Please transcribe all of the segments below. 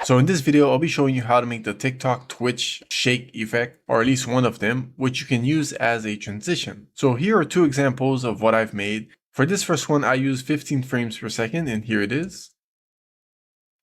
So in this video, I'll be showing you how to make the TikTok Twitch shake effect, or at least one of them, which you can use as a transition. So here are two examples of what I've made. For this first one, I use 15 frames per second, and here it is.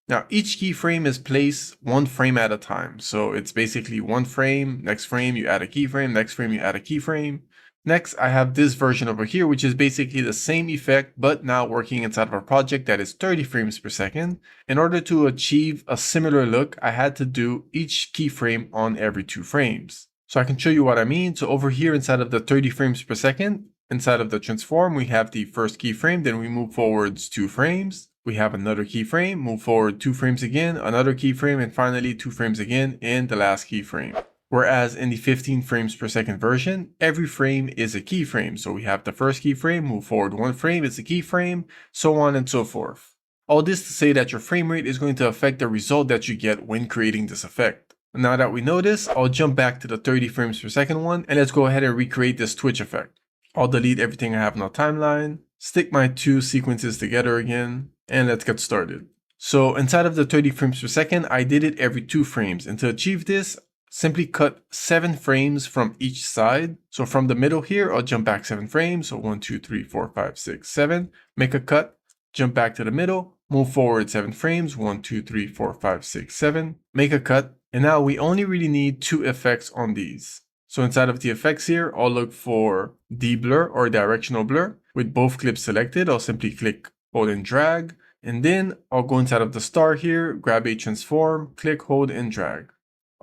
Now each keyframe is placed one frame at a time. So it's basically one frame, next frame you add a keyframe, next frame you add a keyframe. Next, I have this version over here, which is basically the same effect, but now working inside of a project that is 30 frames per second. In order to achieve a similar look, I had to do each keyframe on every 2 frames. So I can show you what I mean. So over here inside of the 30 frames per second, inside of the transform, we have the first keyframe, then we move forwards 2 frames. We have another keyframe, move forward 2 frames again, another keyframe, and finally 2 frames again in the last keyframe. Whereas in the 15 frames per second version, every frame is a keyframe. So we have the first keyframe, move forward 1 frame, it's a keyframe, so on and so forth. All this to say that your frame rate is going to affect the result that you get when creating this effect. Now that we know this, I'll jump back to the 30 frames per second one, and let's go ahead and recreate this Twitch effect. I'll delete everything I have in the timeline, stick my 2 sequences together again, and let's get started. So inside of the 30 frames per second, I did it every 2 frames, and to achieve this, simply cut 7 frames from each side. So from the middle here, I'll jump back 7 frames. So 1, 2, 3, 4, 5, 6, 7. Make a cut, jump back to the middle, move forward 7 frames. 1, 2, 3, 4, 5, 6, 7. Make a cut. And now we only really need 2 effects on these. So inside of the effects here, I'll look for Dblur or directional blur. With both clips selected, I'll simply click, hold and drag. And then I'll go inside of the star here, grab a transform, click, hold and drag.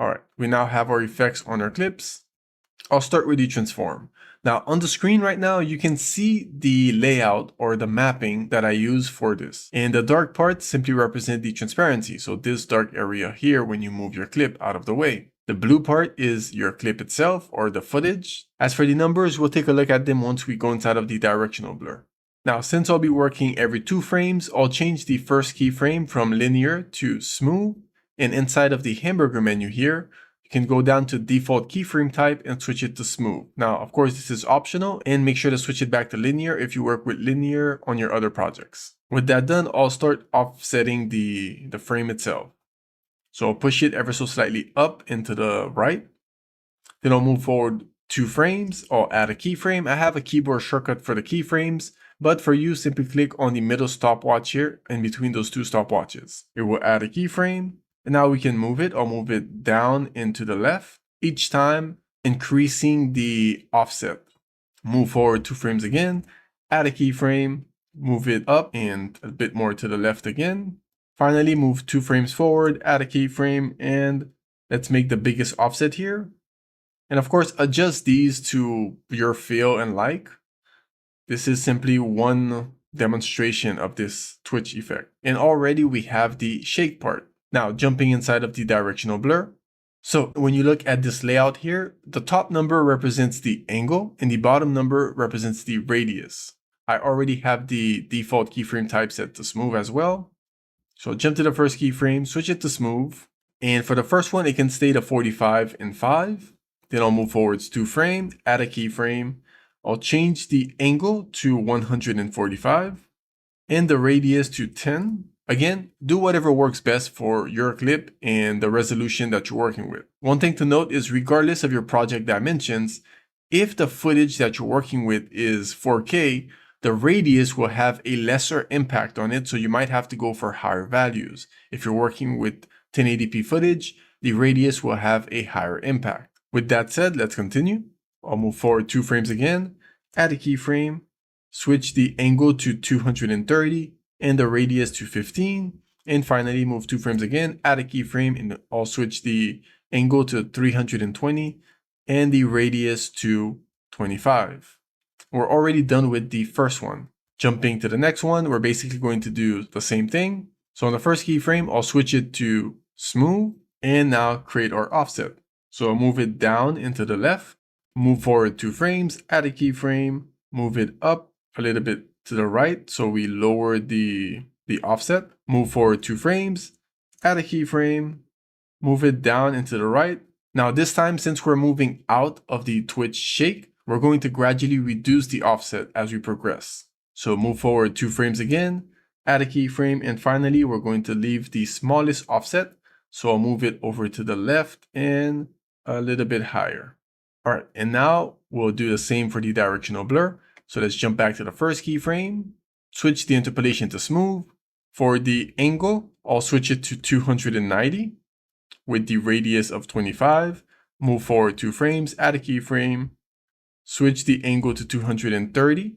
Alright, we now have our effects on our clips. I'll start with the transform. Now on the screen right now, you can see the layout or the mapping that I use for this. And the dark parts simply represent the transparency. So this dark area here when you move your clip out of the way. The blue part is your clip itself or the footage. As for the numbers, we'll take a look at them once we go inside of the directional blur. Now, since I'll be working every 2 frames, I'll change the first keyframe from linear to smooth. And inside of the hamburger menu here, you can go down to default keyframe type and switch it to smooth. Now, of course, this is optional and make sure to switch it back to linear if you work with linear on your other projects. With that done, I'll start offsetting the frame itself. So I'll push it ever so slightly up into the right. Then I'll move forward 2 frames. I'll add a keyframe. I have a keyboard shortcut for the keyframes, but for you, simply click on the middle stopwatch here in between those 2 stopwatches. It will add a keyframe. And now we can move it. I'll move it down into the left, each time increasing the offset. Move forward 2 frames again, add a keyframe, move it up and a bit more to the left again. Finally, move 2 frames forward, add a keyframe, and let's make the biggest offset here. And of course, adjust these to your feel and like. This is simply one demonstration of this Twitch effect. And already we have the shake part. Now jumping inside of the directional blur. So when you look at this layout here, the top number represents the angle and the bottom number represents the radius. I already have the default keyframe type set to smooth as well. So jump to the first keyframe, switch it to smooth. And for the first one, it can stay to 45 and 5. Then I'll move forwards 2 frames, add a keyframe. I'll change the angle to 145 and the radius to 10. Again, do whatever works best for your clip and the resolution that you're working with. One thing to note is regardless of your project dimensions, if the footage that you're working with is 4K, the radius will have a lesser impact on it, so you might have to go for higher values. If you're working with 1080p footage, the radius will have a higher impact. With that said, let's continue. I'll move forward 2 frames again, add a keyframe, switch the angle to 230, and the radius to 15, and finally move 2 frames again, add a keyframe, and I'll switch the angle to 320 and the radius to 25. We're already done with the first one. Jumping to the next one, we're basically going to do the same thing. So on the first keyframe, I'll switch it to smooth and now create our offset. So I'll move it down into the left, move forward 2 frames, add a keyframe, move it up a little bit to the right, so we lower the offset, move forward 2 frames, add a keyframe, move it down into the right. Now this time, since we're moving out of the Twitch shake, we're going to gradually reduce the offset as we progress. So move forward 2 frames again, add a keyframe, and finally we're going to leave the smallest offset So I'll move it over to the left and a little bit higher. All right, and now we'll do the same for the directional blur. So let's jump back to the first keyframe, switch the interpolation to smooth. For the angle, I'll switch it to 290 with the radius of 25. Move forward 2 frames, add a keyframe, switch the angle to 230,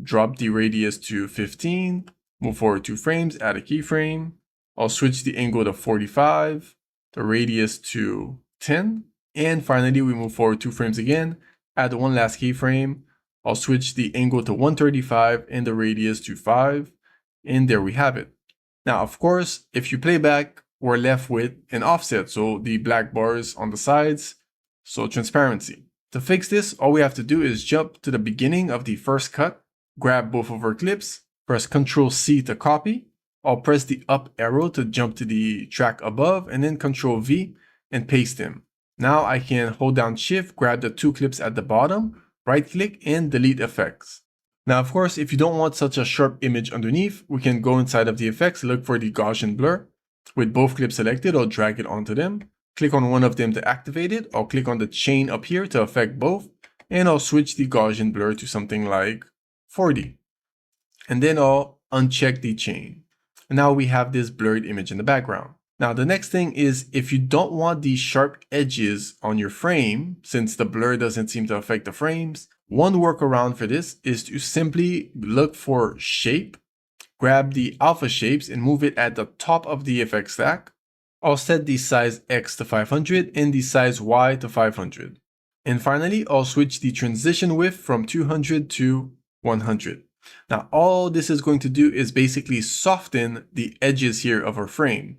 drop the radius to 15, move forward 2 frames, add a keyframe. I'll switch the angle to 45, the radius to 10, and finally we move forward 2 frames again, add one last keyframe. I'll switch the angle to 135 and the radius to 5, and there we have it. Now, of course, if you play back, we're left with an offset, so the black bars on the sides, so transparency. To fix this, all we have to do is jump to the beginning of the first cut, grab both of our clips, press Ctrl C to copy. I'll press the up arrow to jump to the track above, and then Ctrl V and paste them. Now I can hold down Shift, grab the 2 clips at the bottom, right click and delete effects. Now, of course, if you don't want such a sharp image underneath, we can go inside of the effects, look for the Gaussian blur. With both clips selected, I'll drag it onto them. Click on one of them to activate it. I'll click on the chain up here to affect both. And I'll switch the Gaussian blur to something like 40. And then I'll uncheck the chain. And now we have this blurred image in the background. Now, the next thing is if you don't want these sharp edges on your frame, since the blur doesn't seem to affect the frames, one workaround for this is to simply look for shape, grab the alpha shapes and move it at the top of the effect stack. I'll set the size X to 500 and the size Y to 500. And finally, I'll switch the transition width from 200 to 100. Now, all this is going to do is basically soften the edges here of our frame.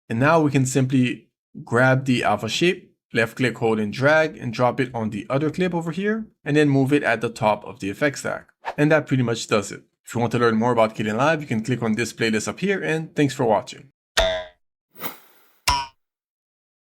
And now we can simply grab the alpha shape, left click, hold and drag and drop it on the other clip over here, and then move it at the top of the effect stack. And that pretty much does it. If you want to learn more about Kdenlive, you can click on this playlist up here, and thanks for watching.